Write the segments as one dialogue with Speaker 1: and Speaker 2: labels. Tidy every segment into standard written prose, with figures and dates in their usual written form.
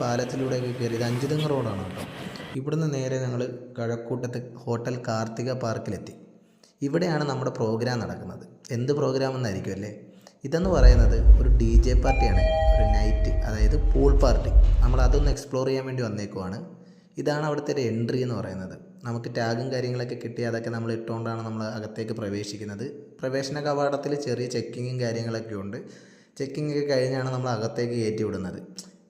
Speaker 1: പാലത്തിലൂടെയൊക്കെ കയറി ഇത് അഞ്ചുതെങ്ങ് റോഡാണ് കേട്ടോ. ഇവിടുന്ന് നേരെ ഞങ്ങൾ കഴക്കൂട്ടത്ത് ഹോട്ടൽ കാർത്തിക പാർക്കിലെത്തി. ഇവിടെയാണ് നമ്മുടെ പ്രോഗ്രാം നടക്കുന്നത്. എന്ത് പ്രോഗ്രാം എന്നായിരിക്കും അല്ലേ? ഇതെന്ന് പറയുന്നത് ഒരു DJ പാർട്ടിയാണ്, ഒരു നൈറ്റ്, അതായത് പൂൾ പാർട്ടി. നമ്മൾ അതൊന്ന് എക്സ്പ്ലോർ ചെയ്യാൻ വേണ്ടി വന്നേക്കുവാണ്. ഇതാണ് അവിടുത്തെ ഒരു എൻട്രി എന്ന് പറയുന്നത്. നമുക്ക് ടാഗും കാര്യങ്ങളൊക്കെ കിട്ടി, അതൊക്കെ നമ്മൾ ഇട്ടുകൊണ്ടാണ് നമ്മൾ അകത്തേക്ക് പ്രവേശിക്കുന്നത്. പ്രവേശന കവാടത്തിൽ ചെറിയ ചെക്കിങ്ങും കാര്യങ്ങളൊക്കെ ഉണ്ട്. ചെക്കിംഗ് ഒക്കെ കഴിഞ്ഞാണ് നമ്മൾ അകത്തേക്ക് കയറ്റി വിടുന്നത്.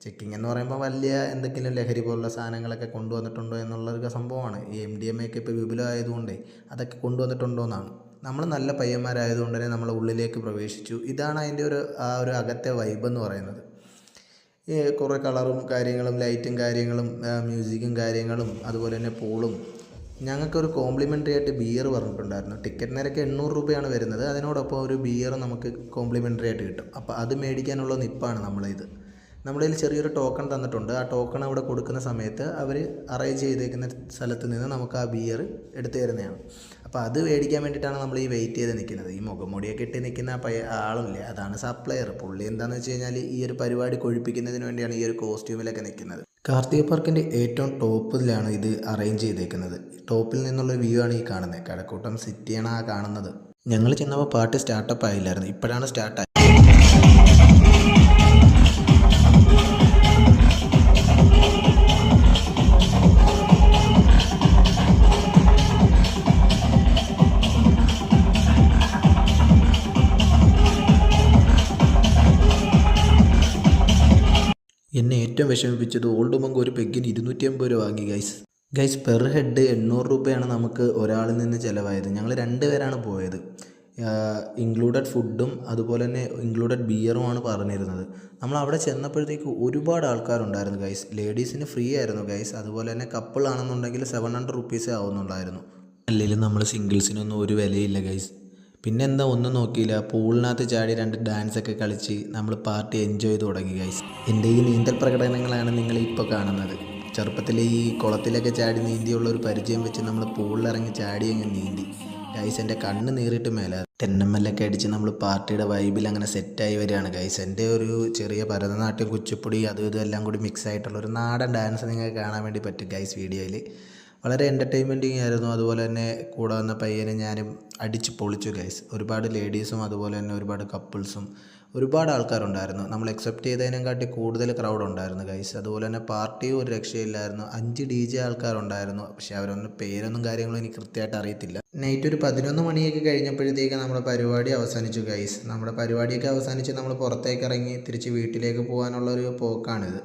Speaker 1: ചെക്കിംഗ് എന്ന് പറയുമ്പോൾ വലിയ എന്തെങ്കിലും ലഹരി പോലുള്ള സാധനങ്ങളൊക്കെ കൊണ്ടുവന്നിട്ടുണ്ടോ എന്നുള്ളൊരു സംഭവമാണ്. ഈ MDMA ഒക്കെ ഇപ്പോൾ വിപുലമായതുകൊണ്ടേ അതൊക്കെ കൊണ്ടുവന്നിട്ടുണ്ടോ എന്നാണ്. നമ്മൾ നല്ല പയ്യന്മാരായതുകൊണ്ട് തന്നെ നമ്മൾ ഉള്ളിലേക്ക് പ്രവേശിച്ചു. ഇതാണ് അതിൻ്റെ ഒരു അകത്തെ വൈബ് എന്ന് പറയുന്നത്. കുറേ കളറും കാര്യങ്ങളും ലൈറ്റും കാര്യങ്ങളും മ്യൂസിക്കും കാര്യങ്ങളും അതുപോലെ തന്നെ പൂളും. ഞങ്ങൾക്കൊരു കോംപ്ലിമെൻ്ററി ആയിട്ട് ബിയർ പറഞ്ഞിട്ടുണ്ടായിരുന്നു. ടിക്കറ്റ് നിരക്ക് 800 രൂപയാണ് വരുന്നത്. അതിനോടൊപ്പം ഒരു ബിയർ നമുക്ക് കോംപ്ലിമെൻ്ററി ആയിട്ട് കിട്ടും. അപ്പോൾ അത് മേടിക്കാനുള്ള നിപ്പാണ് നമ്മളിത്. നമ്മുടെ കയ്യിൽ ചെറിയൊരു ടോക്കൺ തന്നിട്ടുണ്ട്. ആ ടോക്കൺ അവിടെ കൊടുക്കുന്ന സമയത്ത് അവർ അറേഞ്ച് ചെയ്തേക്കുന്ന സ്ഥലത്ത് നിന്ന് നമുക്ക് ആ ബിയർ എടുത്തു തരുന്നതാണ്. അപ്പോൾ അത് മേടിക്കാൻ വേണ്ടിയിട്ടാണ് നമ്മൾ ഈ വെയിറ്റ് ചെയ്ത് നിൽക്കുന്നത്. ഈ മുഖംമൂടിയൊക്കെ ഇട്ട് നിൽക്കുന്ന ആളില്ലേ, അതാണ് സപ്ലയർ. പുള്ളി എന്താണെന്ന് വെച്ച് കഴിഞ്ഞാൽ ഈ ഒരു പരിപാടി കൊഴിപ്പിക്കുന്നതിന് വേണ്ടിയാണ് ഈ ഒരു കോസ്റ്റ്യൂമിലൊക്കെ നിൽക്കുന്നത്. കാർത്തിക പാർക്കിൻ്റെ ഏറ്റവും ടോപ്പിലാണ് ഇത് അറേഞ്ച് ചെയ്തേക്കുന്നത്. ടോപ്പിൽ നിന്നുള്ള വ്യൂ ആണ് ഈ കാണുന്നത്. കഴക്കൂട്ടം സിറ്റിയാണ് ആ കാണുന്നത്. ഞങ്ങൾ ചെന്നപ്പോൾ പാട്ട് സ്റ്റാർട്ടപ്പ് ആയില്ലായിരുന്നു, ഇപ്പോഴാണ് സ്റ്റാർട്ടായി. എന്നെ ഏറ്റവും വിഷമിപ്പിച്ചത് ഓൾഡ് മങ്ക് ഒരു പെഗ്ഗിന് 250 രൂപ വാങ്ങി ഗൈസ് പെർ ഹെഡ് 800 രൂപയാണ് നമുക്ക് ഒരാളിൽ നിന്ന് ചിലവായത്. ഞങ്ങൾ 2 പേരാണ് പോയത്. ഇൻക്ലൂഡഡ് ഫുഡും അതുപോലെ തന്നെ ഇൻക്ലൂഡഡ് ബിയറുമാണ് പറഞ്ഞിരുന്നത്. നമ്മൾ അവിടെ ചെന്നപ്പോഴത്തേക്ക് ഒരുപാട് ആൾക്കാരുണ്ടായിരുന്നു ഗൈസ്. ലേഡീസിന് ഫ്രീ ആയിരുന്നു ഗൈസ്. അതുപോലെ തന്നെ കപ്പിൾ ആണെന്നുണ്ടെങ്കിൽ 700 റുപ്പീസേ ആവുന്നുണ്ടായിരുന്നു. അല്ലെങ്കിൽ നമ്മൾ സിംഗിൾസിനൊന്നും ഒരു വിലയില്ല ഗൈസ്. പിന്നെന്താ ഒന്നും നോക്കിയില്ല, പൂളിനകത്ത് ചാടി 2 ഡാൻസൊക്കെ കളിച്ച് നമ്മൾ പാർട്ടി എൻജോയ് ചെയ്ത് തുടങ്ങി ഗൈസ്. എൻ്റെ ഈ നീന്തൽ പ്രകടനങ്ങളാണ് നിങ്ങൾ ഇപ്പോൾ കാണുന്നത്. ചെറുപ്പത്തിൽ ഈ കുളത്തിലൊക്കെ ചാടി നീന്തിയുള്ളൊരു പരിചയം വെച്ച് നമ്മൾ പൂളിലിറങ്ങി ചാടി അങ്ങ് നീന്തി ഗൈസ്. എൻ്റെ കണ്ണ് നീറിയിട്ട് മേലെ തെന്നമ്മലൊക്കെ അടിച്ച് നമ്മൾ പാർട്ടിയുടെ വൈബിൽ അങ്ങനെ സെറ്റായി വരികയാണ് ഗൈസ്. എൻ്റെ ഒരു ചെറിയ ഭരതനാട്യം, കുച്ചിപ്പുടി അതും ഇതും എല്ലാം കൂടി മിക്സ് ആയിട്ടുള്ള ഒരു നാടൻ ഡാൻസ് നിങ്ങൾക്ക് കാണാൻ വേണ്ടി പറ്റും ഗൈസ് വീഡിയോയിൽ. വളരെ എൻ്റർടൈൻമെൻറ്റിങ് ആയിരുന്നു. അതുപോലെ തന്നെ കൂടെ വന്ന പയ്യനെ ഞാനും അടിച്ച് പൊളിച്ചു ഗൈസ്. ഒരുപാട് ലേഡീസും അതുപോലെ തന്നെ ഒരുപാട് കപ്പിൾസും ഒരുപാട് ആൾക്കാരുണ്ടായിരുന്നു. നമ്മൾ എക്സെപ്റ്റ് ചെയ്തതിനെക്കാട്ടി കൂടുതൽ ക്രൗഡ് ഉണ്ടായിരുന്നു ഗൈസ്. അതുപോലെ തന്നെ പാർട്ടിയും ഒരു രക്ഷയില്ലായിരുന്നു. 5 DJ ആൾക്കാരുണ്ടായിരുന്നു. പക്ഷേ അവരൊന്നും പേരൊന്നും കാര്യങ്ങളും എനിക്ക് കൃത്യമായിട്ട് അറിയത്തില്ല. നൈറ്റ് ഒരു 11 മണിയൊക്കെ കഴിഞ്ഞപ്പോഴത്തേക്ക് നമ്മുടെ പരിപാടി അവസാനിച്ചു ഗൈസ്. നമ്മുടെ പരിപാടിയൊക്കെ അവസാനിച്ച് നമ്മൾ പുറത്തേക്ക് ഇറങ്ങി തിരിച്ച് വീട്ടിലേക്ക് പോകാനുള്ളൊരു പോക്കാണിത്.